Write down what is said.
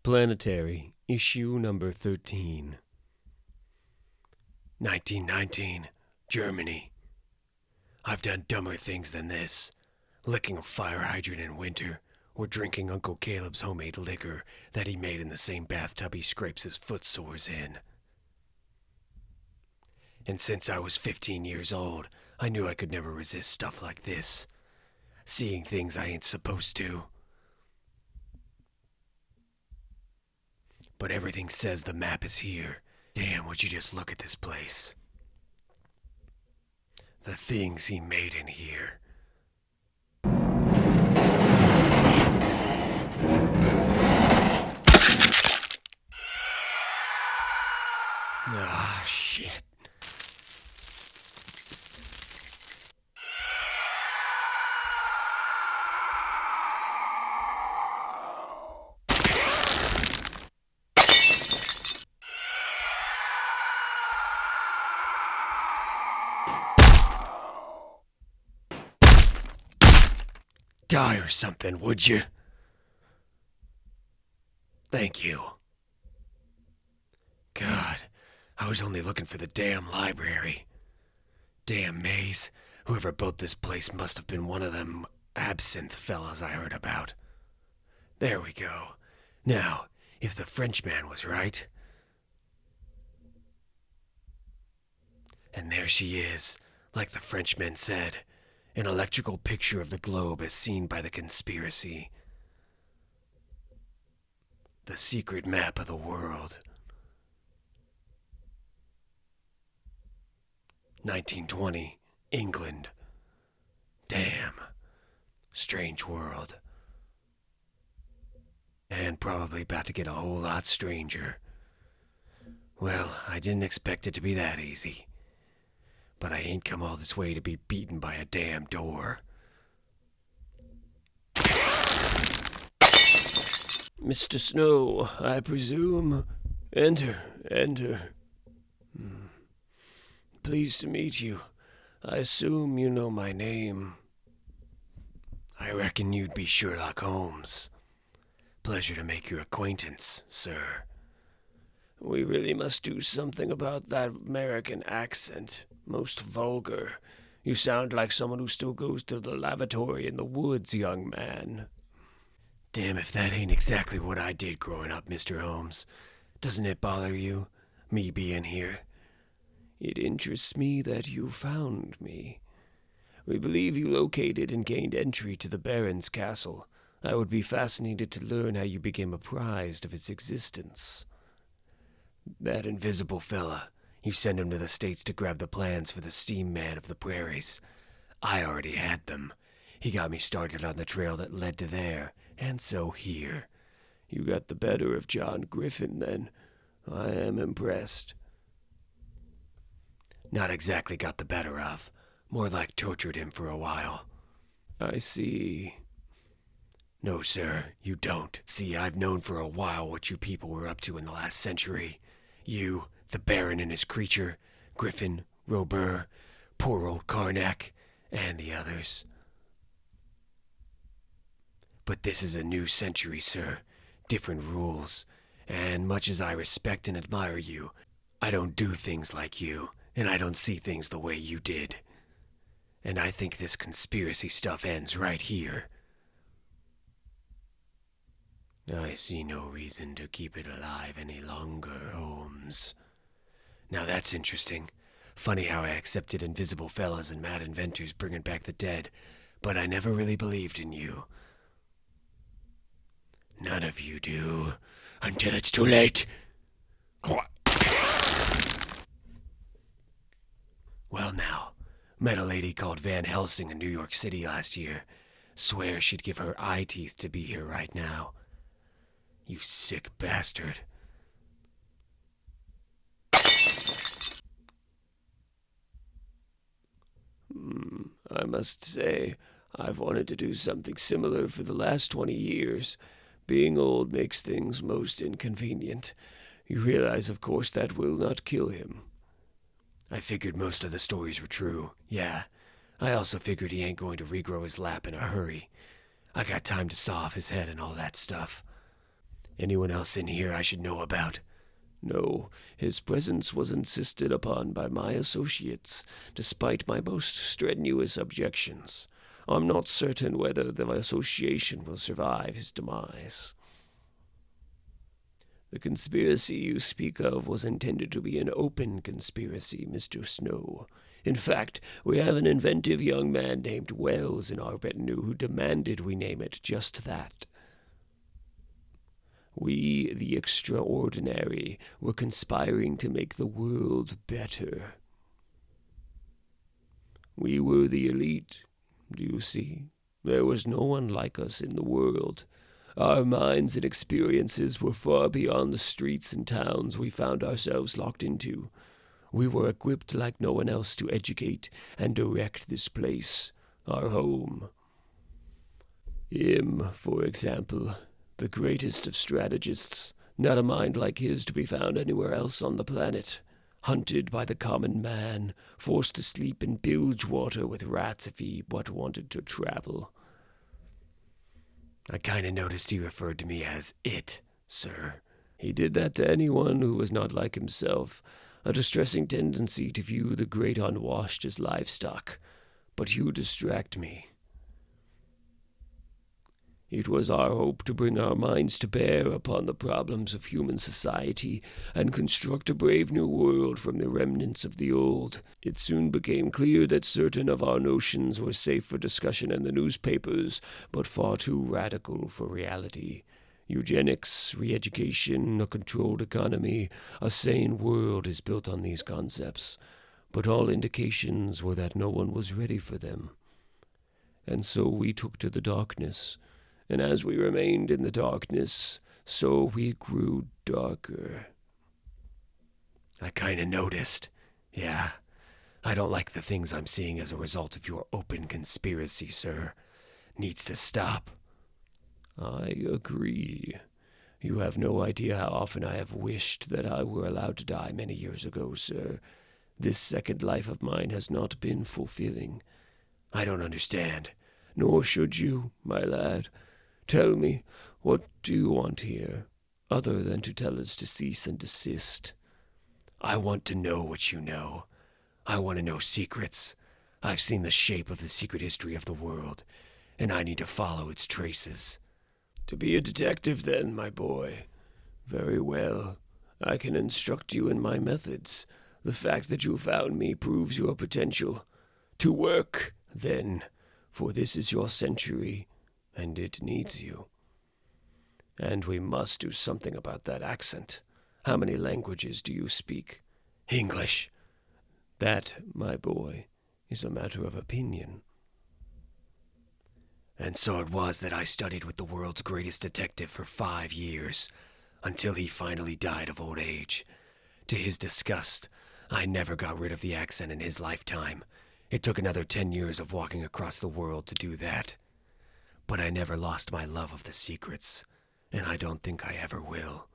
Planetary, issue number 13. 1919, Germany. I've done dumber things than this. Licking a fire hydrant in winter, or drinking Uncle Caleb's homemade liquor that he made in the same bathtub he scrapes his foot sores in. And since I was 15 years old, I knew I could never resist stuff like this. Seeing things I ain't supposed to. But everything says the map is here. Damn, would you just look at this place. The things he made in here. Ah, shit. Die or something, would you? Thank you. God, I was only looking for the damn library. Damn maze. Whoever built this place must have been one of them absinthe fellas I heard about. There we go. Now, if the Frenchman was right. And there she is, like the Frenchman said. An electrical picture of the globe as seen by the conspiracy. The secret map of the world. 1920, England. Damn. Strange world. And probably about to get a whole lot stranger. Well, I didn't expect it to be that easy. But I ain't come all this way to be beaten by a damn door. Mr. Snow, I presume. Enter. Pleased to meet you. I assume you know my name. I reckon you'd be Sherlock Holmes. Pleasure to make your acquaintance, sir. We really must do something about that American accent. Most vulgar. You sound like someone who still goes to the lavatory in the woods, young man. Damn if that ain't exactly what I did growing up, Mr. Holmes. Doesn't it bother you, me being here? It interests me that you found me. We believe you located and gained entry to the Baron's castle. I would be fascinated to learn how you became apprised of its existence. That invisible fella. You sent him to the States to grab the plans for the steam man of the prairies. I already had them. He got me started on the trail that led to there, and so here. You got the better of John Griffin, then. I am impressed. Not exactly got the better of. More like tortured him for a while. I see. No, sir, you don't. See, I've known for a while what you people were up to in the last century. You, the Baron and his creature, Griffin, Robur, poor old Karnak, and the others. But this is a new century, sir. Different rules. And much as I respect and admire you, I don't do things like you, and I don't see things the way you did. And I think this conspiracy stuff ends right here. I see no reason to keep it alive any longer, Holmes. Now that's interesting. Funny how I accepted invisible fellas and mad inventors bringing back the dead, but I never really believed in you. None of you do, until it's too late. Well now, met a lady called Van Helsing in New York City last year. Swear she'd give her eye teeth to be here right now. You sick bastard. I must say, I've wanted to do something similar for the last 20 years. Being old makes things most inconvenient. You realize, of course, that will not kill him. I figured most of the stories were true, yeah. I also figured he ain't going to regrow his lap in a hurry. I got time to saw off his head and all that stuff. Anyone else in here I should know about? No, his presence was insisted upon by my associates, despite my most strenuous objections. I'm not certain whether the association will survive his demise. The conspiracy you speak of was intended to be an open conspiracy, Mr. Snow. In fact, we have an inventive young man named Wells in our retinue who demanded we name it just that. We, the extraordinary, were conspiring to make the world better. We were the elite, do you see? There was no one like us in the world. Our minds and experiences were far beyond the streets and towns we found ourselves locked into. We were equipped like no one else to educate and direct this place, our home. Him, for example, the greatest of strategists, not a mind like his to be found anywhere else on the planet. Hunted by the common man, forced to sleep in bilge water with rats if he but wanted to travel. I kinda noticed he referred to me as it, sir. He did that to anyone who was not like himself, a distressing tendency to view the great unwashed as livestock. But you distract me. It was our hope to bring our minds to bear upon the problems of human society and construct a brave new world from the remnants of the old. It soon became clear that certain of our notions were safe for discussion in the newspapers, but far too radical for reality. Eugenics, re-education, a controlled economy, a sane world is built on these concepts, but all indications were that no one was ready for them. And so we took to the darkness. And as we remained in the darkness, so we grew darker. I kinda noticed. Yeah. I don't like the things I'm seeing as a result of your open conspiracy, sir. Needs to stop. I agree. You have no idea how often I have wished that I were allowed to die many years ago, sir. This second life of mine has not been fulfilling. I don't understand. Nor should you, my lad. Tell me, what do you want here, other than to tell us to cease and desist? I want to know what you know. I want to know secrets. I've seen the shape of the secret history of the world, and I need to follow its traces. To be a detective, then, my boy. Very well. I can instruct you in my methods. The fact that you found me proves your potential. To work, then, for this is your century, and it needs you. And we must do something about that accent. How many languages do you speak? English. That, my boy, is a matter of opinion. And so it was that I studied with the world's greatest detective for 5 years, until he finally died of old age. To his disgust, I never got rid of the accent in his lifetime. It took another 10 years of walking across the world to do that. But I never lost my love of the secrets, and I don't think I ever will.